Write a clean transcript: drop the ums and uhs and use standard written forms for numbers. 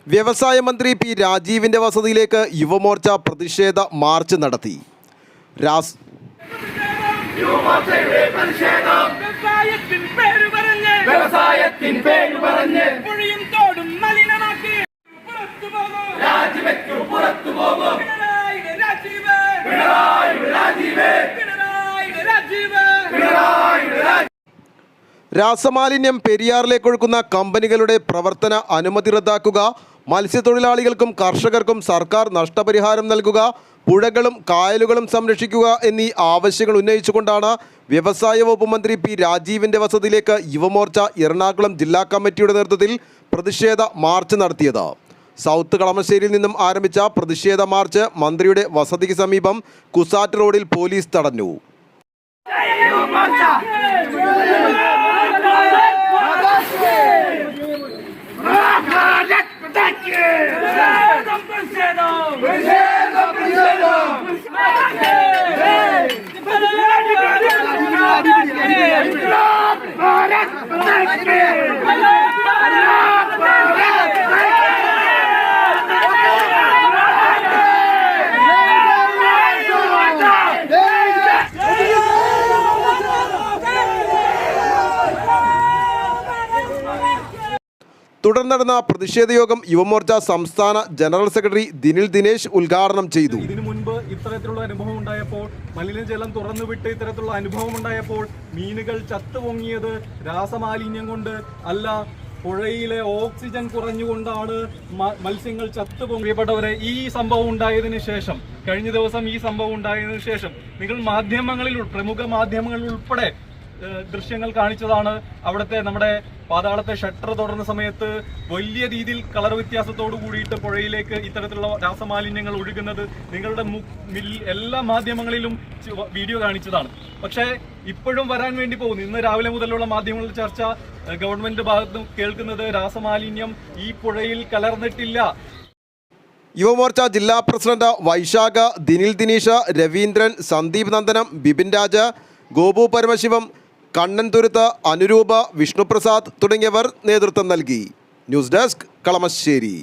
വ്യവസായ മന്ത്രി പി രാജീവിന്റെ വസതിയിലേക്ക് യുവമോർച്ച പ്രതിഷേധ മാർച്ച് നടത്തി. രാസമാലിന്യം പെരിയാറിലേക്ക് ഒഴുക്കുന്ന കമ്പനികളുടെ പ്രവർത്തന അനുമതി റദ്ദാക്കുക, മത്സ്യത്തൊഴിലാളികൾക്കും കർഷകർക്കും സർക്കാർ നഷ്ടപരിഹാരം നൽകുക, പുഴകളും കായലുകളും സംരക്ഷിക്കുക എന്നീ ആവശ്യങ്ങൾ ഉന്നയിച്ചുകൊണ്ടാണ് വ്യവസായ വകുപ്പ് മന്ത്രി പി രാജീവിന്റെ വസതിയിലേക്ക് യുവമോർച്ച എറണാകുളം ജില്ലാ കമ്മിറ്റിയുടെ നേതൃത്വത്തിൽ പ്രതിഷേധ മാർച്ച് നടത്തിയത്. സൗത്ത് കളമശ്ശേരിയിൽ നിന്നും ആരംഭിച്ച പ്രതിഷേധ മാർച്ച് മന്ത്രിയുടെ വസതിക്ക് സമീപം കുസാറ്റ് റോഡിൽ പോലീസ് തടഞ്ഞു. തുടർന്ന് നടന്ന പ്രതിഷേധ യോഗം യുവമോർച്ച സംസ്ഥാന ജനറൽ സെക്രട്ടറി ദിനിൽ ദിനേശ് ഉദ്ഘാടനം ചെയ്തു. ഇതിനു മുൻപ് ഇത്തരത്തിലുള്ള അനുഭവം ഉണ്ടായപ്പോൾ, മലിനജലം തുറന്നുവിട്ട് ഇത്തരത്തിലുള്ള അനുഭവം ഉണ്ടായപ്പോൾ മീനുകൾ ചത്തുപൊങ്ങിയത് രാസമാലിന്യം കൊണ്ട് അല്ല, പുഴയിലെ ഓക്സിജൻ കുറഞ്ഞുകൊണ്ടാണ് മത്സ്യങ്ങൾ ചത്തുപൊങ്ങിയപ്പെട്ടവരെ. ഈ സംഭവം ഉണ്ടായതിനു ശേഷം, കഴിഞ്ഞ ദിവസം ഈ സംഭവം ഉണ്ടായതിനു ശേഷം നിങ്ങൾ മാധ്യമങ്ങളിൽ, പ്രമുഖ മാധ്യമങ്ങളിൽ ഉൾപ്പെടെ ദൃശ്യങ്ങൾ കാണിച്ചതാണ്. അവിടുത്തെ നമ്മുടെ പാതാളത്തെ ഷട്ടർ തുറന്ന സമയത്ത് വലിയ രീതിയിൽ കളർ വ്യത്യാസത്തോട് കൂടിയിട്ട് പുഴയിലേക്ക് ഇത്തരത്തിലുള്ള രാസമാലിന്യങ്ങൾ ഒഴുകുന്നത് നിങ്ങളുടെ എല്ലാ മാധ്യമങ്ങളിലും വീഡിയോ കാണിച്ചതാണ്. പക്ഷേ ഇപ്പോഴും വരാൻ വേണ്ടി പോകുന്നു. ഇന്ന് രാവിലെ മുതലുള്ള മാധ്യമങ്ങളുടെ ചർച്ച, ഗവൺമെന്റ് ഭാഗത്ത് കേൾക്കുന്നത് രാസമാലിന്യം ഈ പുഴയിൽ കലർന്നിട്ടില്ല. യുവമോർച്ച ജില്ലാ പ്രസിഡന്റ് വൈശാഖ, ദിനിൽ ദിനീഷ്, രവീന്ദ്രൻ, സന്ദീപ് നന്ദനം, ബിപിൻ രാജ്, ഗോപു പരമശിവം, കണ്ണൻ തുരുത്ത്, അനുരൂപ, വിഷ്ണുപ്രസാദ് തുടങ്ങിയവർ നേതൃത്വം നൽകി. News desk Kalamassery.